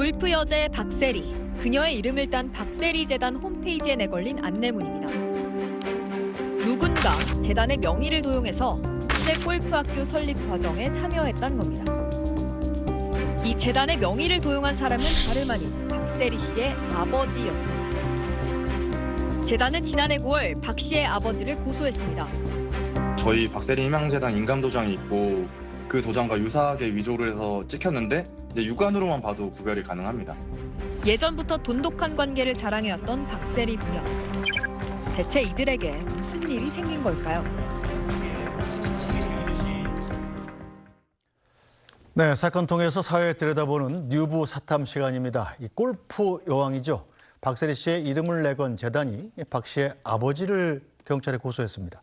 골프 여제 박세리, 그녀의 이름을 딴 박세리 재단 홈페이지에 내걸린 안내문입니다. 누군가 재단의 명의를 도용해서 국제 골프학교 설립 과정에 참여했다는 겁니다. 이 재단의 명의를 도용한 사람은 다름 아닌 박세리 씨의 아버지였습니다. 재단은 지난해 9월 박 씨의 아버지를 고소했습니다. 저희 박세리 희망재단 인감도장이 있고 그 도장과 유사하게 위조를 해서 찍혔는데 이제 육안으로만 봐도 구별이 가능합니다. 예전부터 돈독한 관계를 자랑해왔던 박세리 부녀. 대체 이들에게 무슨 일이 생긴 걸까요? 네, 사건 통해서 사회에 들여다보는 뉴부 사탐 시간입니다. 이 골프 여왕이죠. 박세리 씨의 이름을 내건 재단이 박 씨의 아버지를 경찰에 고소했습니다.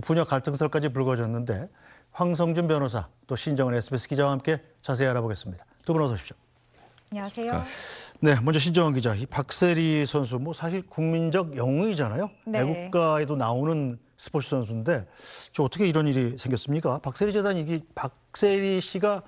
부녀 갈등설까지 불거졌는데 황성준 변호사 또 신정은 SBS 기자와 함께 자세히 알아보겠습니다. 두 분 어서 오십시오. 안녕하세요. 네, 먼저 신정은 기자. 이 박세리 선수 뭐 사실 국민적 영웅이잖아요. 네. 애국가에도 나오는 스포츠 선수인데 저 어떻게 이런 일이 생겼습니까? 박세리 재단이 이게 박세리 씨가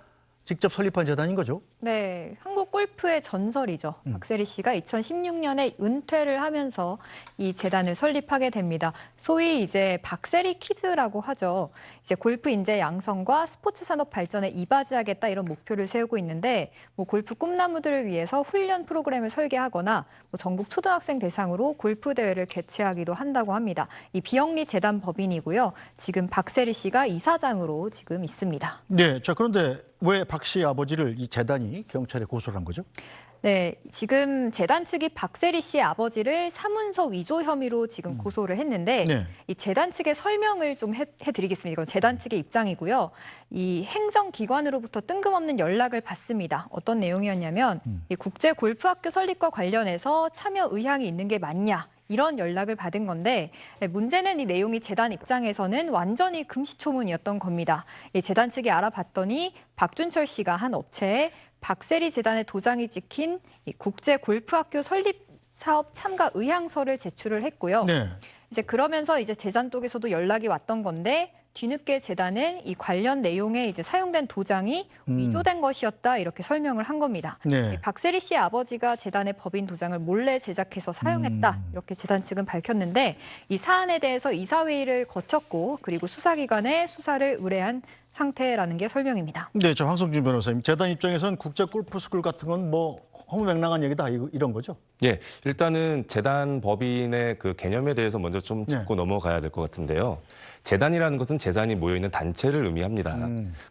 직접 설립한 재단인 거죠? 네, 한국 골프의 전설이죠. 박세리 씨가 2016년에 은퇴를 하면서 이 재단을 설립하게 됩니다. 소위 이제 박세리 키즈라고 하죠. 이제 골프 인재 양성과 스포츠 산업 발전에 이바지하겠다 이런 목표를 세우고 있는데 뭐 골프 꿈나무들을 위해서 훈련 프로그램을 설계하거나 뭐 전국 초등학생 대상으로 골프 대회를 개최하기도 한다고 합니다. 이 비영리 재단 법인이고요. 지금 박세리 씨가 이사장으로 지금 있습니다. 네, 자 그런데 왜 박 씨 아버지를 이 재단이 경찰에 고소를 한 거죠? 네, 지금 재단 측이 박세리 씨의 아버지를 사문서 위조 혐의로 지금 고소를 했는데 네. 이 재단 측의 설명을 좀 해드리겠습니다. 이건 재단 측의 입장이고요. 이 행정기관으로부터 뜬금없는 연락을 받습니다. 어떤 내용이었냐면 이 국제 골프학교 설립과 관련해서 참여 의향이 있는 게 맞냐? 이런 연락을 받은 건데 문제는 이 내용이 재단 입장에서는 완전히 금시초문이었던 겁니다. 이 재단 측이 알아봤더니 박준철 씨가 한 업체에 박세리 재단의 도장이 찍힌 이 국제 골프학교 설립 사업 참가 의향서를 제출을 했고요. 네. 이제 그러면서 이제 재단 쪽에서도 연락이 왔던 건데 뒤늦게 재단은 이 관련 내용에 이제 사용된 도장이 위조된 것이었다 이렇게 설명을 한 겁니다. 네. 박세리 씨의 아버지가 재단의 법인 도장을 몰래 제작해서 사용했다 이렇게 재단 측은 밝혔는데 이 사안에 대해서 이사회의를 거쳤고 그리고 수사기관에 수사를 의뢰한 상태라는 게 설명입니다. 네, 저 황성준 변호사님. 재단 입장에서는 국제 골프 스쿨 같은 건 뭐 허무맹랑한 얘기다 이런 거죠? 예, 일단은 재단 법인의 그 개념에 대해서 먼저 좀 짚고 넘어가야 될 것 같은데요. 재단이라는 것은 재산이 모여있는 단체를 의미합니다.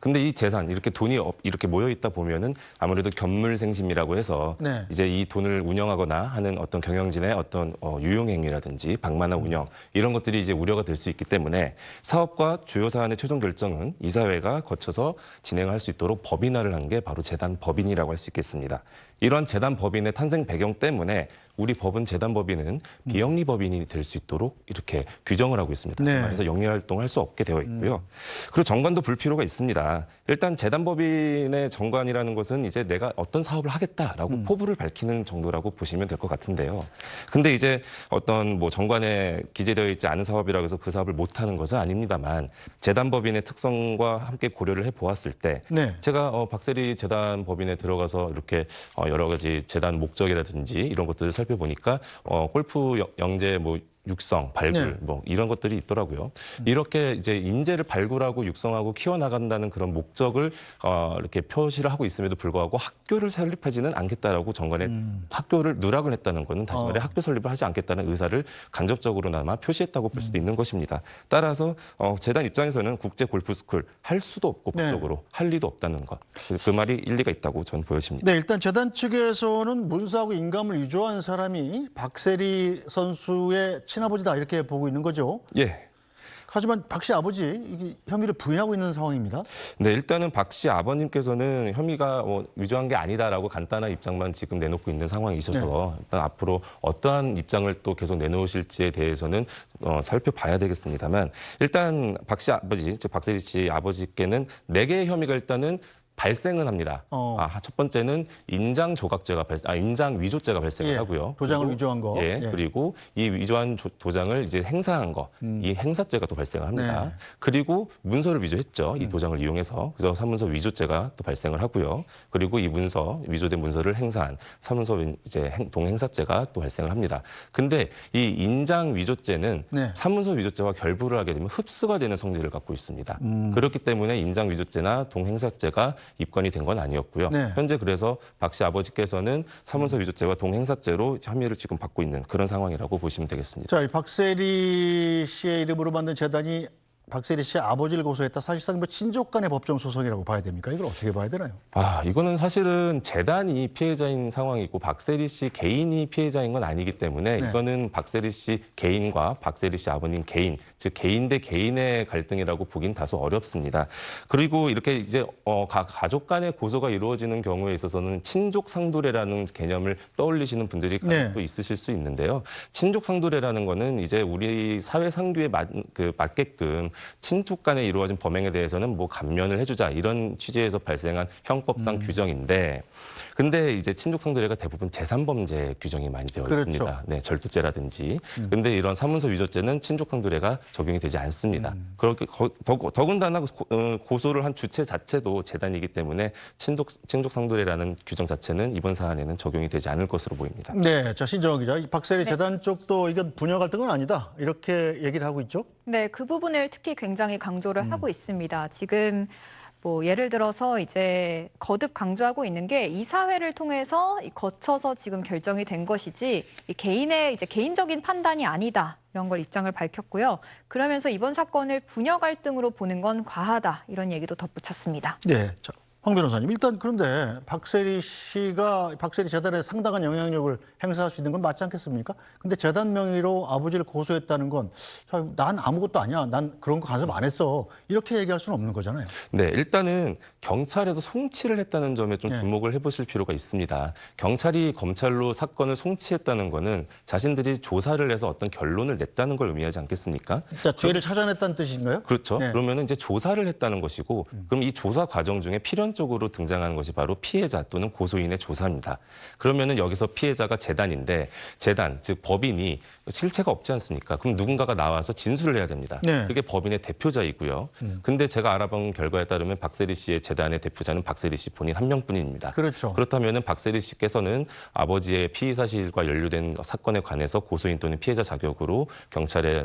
근데 이 재산, 이렇게 돈이 이렇게 모여있다 보면은 아무래도 견물생심이라고 해서 네. 이제 이 돈을 운영하거나 하는 어떤 경영진의 어떤 유용행위라든지 방만한 운영 이런 것들이 이제 우려가 될 수 있기 때문에 사업과 주요 사안의 최종 결정은 이사회가 거쳐서 진행할 수 있도록 법인화를 한 게 바로 재단 법인이라고 할 수 있겠습니다. 이런 재단 법인의 탄생 배경 때문에 우리 법은 재단 법인은 비영리 법인이 될 수 있도록 이렇게 규정을 하고 있습니다. 네. 그래서 영리 활동을 할 수 없게 되어 있고요. 그리고 정관도 불필요가 있습니다. 일단 재단 법인의 정관이라는 것은 이제 내가 어떤 사업을 하겠다라고 포부를 밝히는 정도라고 보시면 될 것 같은데요. 근데 이제 어떤 뭐 정관에 기재되어 있지 않은 사업이라고 해서 그 사업을 못 하는 것은 아닙니다만 재단 법인의 특성과 함께 고려를 해 보았을 때 네. 제가 박세리 재단 법인에 들어가서 이렇게 여러 가지 재단 목적이라든지 이런 것들을 살펴보니까 골프 영재 뭐 육성, 발굴 네. 뭐 이런 것들이 있더라고요. 이렇게 이제 인재를 발굴하고 육성하고 키워나간다는 그런 목적을 이렇게 표시를 하고 있음에도 불구하고 학교를 설립하지는 않겠다라고 정관에 학교를 누락을 했다는 것은 다시 말해 학교 설립을 하지 않겠다는 의사를 간접적으로나마 표시했다고 볼 수도 있는 것입니다. 따라서 재단 입장에서는 국제 골프 스쿨 할 수도 없고 법적으로 할 리도 없다는 것. 그 말이 일리가 있다고 저는 보여집니다. 네, 일단 재단 측에서는 문서하고 인감을 위조한 사람이 박세리 선수의 친아버지다 이렇게 보고 있는 거죠. 예. 하지만 박 씨 아버지 이게 혐의를 부인하고 있는 상황입니다. 네, 일단은 박 씨 아버님께서는 혐의가 위조한 게 아니다라고 간단한 입장만 지금 내놓고 있는 상황이 있어서 일단 앞으로 어떠한 입장을 또 계속 내놓으실지에 대해서는 살펴봐야 되겠습니다만 일단 박 씨 아버지, 즉 박세리 씨 아버지께는 4개의 혐의가 일단은 발생은 합니다. 첫 번째는 인장 위조죄가 발생을 예, 하고요. 도장을 그리고, 위조한 거. 예, 예. 그리고 이 위조한 도장을 이제 행사한 거, 이 행사죄가 또 발생을 합니다. 네. 그리고 문서를 위조했죠. 이 도장을 이용해서. 그래서 사문서 위조죄가 또 발생을 하고요. 그리고 이 위조된 문서를 행사한 사문서 이제 동행사죄가 또 발생을 합니다. 근데 이 인장 위조죄는 네. 사문서 위조죄와 결부를 하게 되면 흡수가 되는 성질을 갖고 있습니다. 그렇기 때문에 인장 위조죄나 동행사죄가 입건이 된 건 아니었고요. 네. 현재 그래서 박 씨 아버지께서는 사문서 위조죄와 동행사죄로 혐의를 지금 받고 있는 그런 상황이라고 보시면 되겠습니다. 자, 이 박세리 씨의 이름으로 만든 재단이 박세리 씨의 아버지를 고소했다. 사실상 뭐 친족 간의 법정 소송이라고 봐야 됩니까? 이걸 어떻게 봐야 되나요? 이거는 사실은 재단이 피해자인 상황이고 박세리 씨 개인이 피해자인 건 아니기 때문에 네. 이거는 박세리 씨 개인과 박세리 씨 아버님 개인, 즉 개인 대 개인의 갈등이라고 보긴 다소 어렵습니다. 그리고 이렇게 이제 가족 간의 고소가 이루어지는 경우에 있어서는 친족 상도례라는 개념을 떠올리시는 분들이 네. 또 있으실 수 있는데요. 친족 상도례라는 거는 이제 우리 사회 상규에 맞게끔 친족 간에 이루어진 범행에 대해서는 뭐 감면을 해주자 이런 취지에서 발생한 형법상 규정인데, 근데 이제 친족 상도례가 대부분 제3범죄 규정이 많이 되어 그렇죠. 있습니다. 네, 절도죄라든지. 근데 이런 사문서 위조죄는 친족 상도례가 적용이 되지 않습니다. 그렇게 더군다나 고소를 한 주체 자체도 재단이기 때문에 친족 상도례라는 규정 자체는 이번 사안에는 적용이 되지 않을 것으로 보입니다. 네, 자 신정호 기자, 이 박세리 재단 쪽도 이건 분야 갈등은 아니다 이렇게 얘기를 하고 있죠? 네, 그 부분을 특히 굉장히 강조를 하고 있습니다. 지금 뭐 예를 들어서 이제 거듭 강조하고 있는 게 이사회를 통해서 거쳐서 지금 결정이 된 것이지 이 개인의 이제 개인적인 판단이 아니다. 이런 걸 입장을 밝혔고요. 그러면서 이번 사건을 부녀 갈등으로 보는 건 과하다. 이런 얘기도 덧붙였습니다. 네, 자, 황 변호사님, 일단 그런데 박세리 씨가 박세리 재단에 상당한 영향력을 행사할 수 있는 건 맞지 않겠습니까? 근데 재단 명의로 아버지를 고소했다는 건 난 아무것도 아니야. 난 그런 거 간섭 안 했어. 이렇게 얘기할 수는 없는 거잖아요. 네, 일단은 경찰에서 송치를 했다는 점에 좀 네. 주목을 해보실 필요가 있습니다. 경찰이 검찰로 사건을 송치했다는 거는 자신들이 조사를 해서 어떤 결론을 냈다는 걸 의미하지 않겠습니까? 자, 죄를 찾아냈다는 뜻인가요? 그렇죠. 네. 그러면 이제 조사를 했다는 것이고, 그럼 이 조사 과정 중에 필연적으로 등장하는 것이 바로 피해자 또는 고소인의 조사입니다. 그러면은 여기서 피해자가 재단인데, 재단, 즉 법인이 실체가 없지 않습니까? 그럼 누군가가 나와서 진술을 해야 됩니다. 네. 그게 법인의 대표자이고요. 근데 제가 알아본 결과에 따르면 박세리 씨의 재단의 대표자는 박세리 씨 본인 한 명뿐입니다. 그렇죠. 그렇다면은 박세리 씨께서는 아버지의 피의 사실과 연루된 사건에 관해서 고소인 또는 피해자 자격으로 경찰에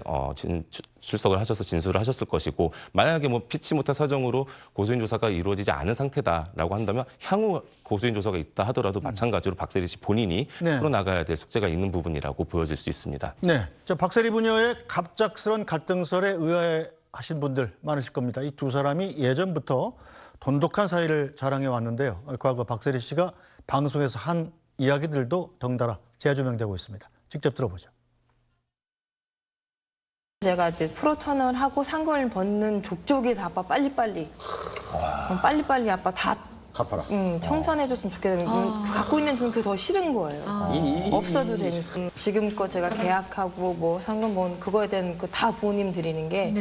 출석을 하셔서 진술을 하셨을 것이고, 만약에 뭐 피치 못한 사정으로 고소인 조사가 이루어지지 않은 상태다라고 한다면 향후 고소인 조사가 있다 하더라도 마찬가지로 박세리 씨 본인이 네. 풀어나가야 될 숙제가 있는 부분이라고 보여질 수 있습니다. 네, 자, 박세리 부녀의 갑작스런 갈등설에 의아해하신 분들 많으실 겁니다. 이 두 사람이 예전부터 돈독한 사이를 자랑해 왔는데요. 과거 박세리 씨가 방송에서 한 이야기들도 덩달아 재조명되고 있습니다. 직접 들어보죠. 제가 이제 프로턴을 하고 상금을 받는 족족이 다 아빠 빨리빨리. 빨리빨리 아빠 다 갚아라. 청산해줬으면 좋겠다. 갖고 있는 돈 그게 더 싫은 거예요. 없어도 되니까. 지금껏 제가 계약하고 뭐 상금 뭐 그거에 대한 그 다 부모님 드리는 게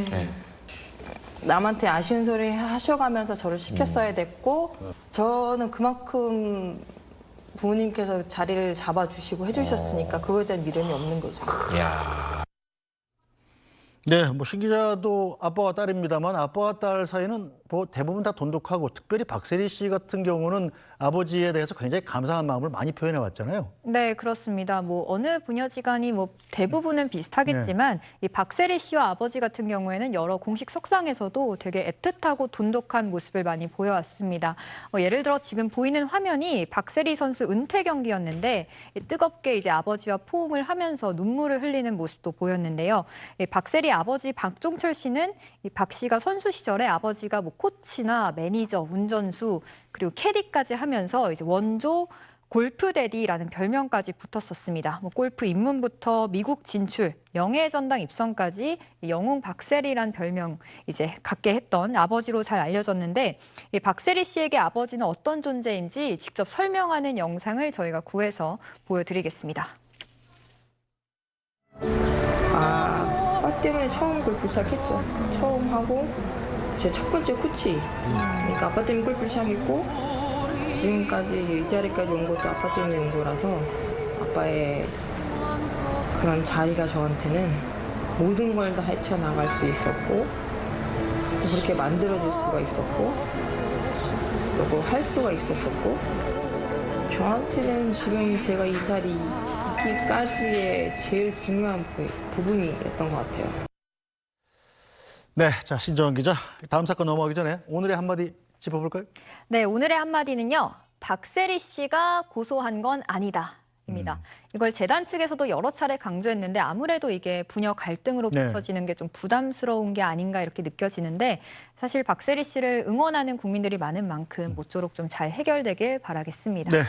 남한테 아쉬운 소리 하셔가면서 저를 시켰어야 됐고 저는 그만큼 부모님께서 자리를 잡아주시고 해주셨으니까 그거에 대한 미련이 없는 거죠. 네, 뭐 신 기자도 아빠와 딸입니다만 아빠와 딸 사이는 뭐 대부분 다 돈독하고, 특별히 박세리 씨 같은 경우는 아버지에 대해서 굉장히 감사한 마음을 많이 표현해 왔잖아요. 네, 그렇습니다. 뭐 어느 부녀지간이 뭐 대부분은 비슷하겠지만 이 박세리 씨와 아버지 같은 경우에는 여러 공식 석상에서도 되게 애틋하고 돈독한 모습을 많이 보여왔습니다. 예를 들어 지금 보이는 화면이 박세리 선수 은퇴 경기였는데 뜨겁게 이제 아버지와 포옹을 하면서 눈물을 흘리는 모습도 보였는데요. 박세리 아버지 박종철 씨는 이 박 씨가 선수 시절에 아버지가 뭐 코치나 매니저, 운전수 그리고 캐디까지 하면서 이제 원조 골프 데디라는 별명까지 붙었었습니다. 뭐 골프 입문부터 미국 진출, 영예 전당 입성까지 영웅 박세리란 별명 이제 갖게 했던 아버지로 잘 알려졌는데, 이 박세리 씨에게 아버지는 어떤 존재인지 직접 설명하는 영상을 저희가 구해서 보여드리겠습니다. 빠 때문에 처음 골프 시작했죠. 처음 하고 제 첫 번째 코치. 그러니까 아빠 때문에 골프를 시작했고 지금까지 이 자리까지 온 것도 아빠 때문에 온 거라서 아빠의 그런 자리가 저한테는 모든 걸 다 헤쳐나갈 수 있었고 또 그렇게 만들어질 수가 있었고 그리고 할 수가 있었었고 저한테는 지금 제가 이 자리 있기까지의 제일 중요한 부분이었던 것 같아요. 네, 자 신정은 기자, 다음 사건 넘어가기 전에 오늘의 한마디 짚어볼까요? 네, 오늘의 한마디는요. 박세리 씨가 고소한 건 아니다. 입니다. 이걸 재단 측에서도 여러 차례 강조했는데 아무래도 이게 부녀 갈등으로 네. 비춰지는 게 좀 부담스러운 게 아닌가 이렇게 느껴지는데 사실 박세리 씨를 응원하는 국민들이 많은 만큼 모쪼록 좀 잘 해결되길 바라겠습니다. 네.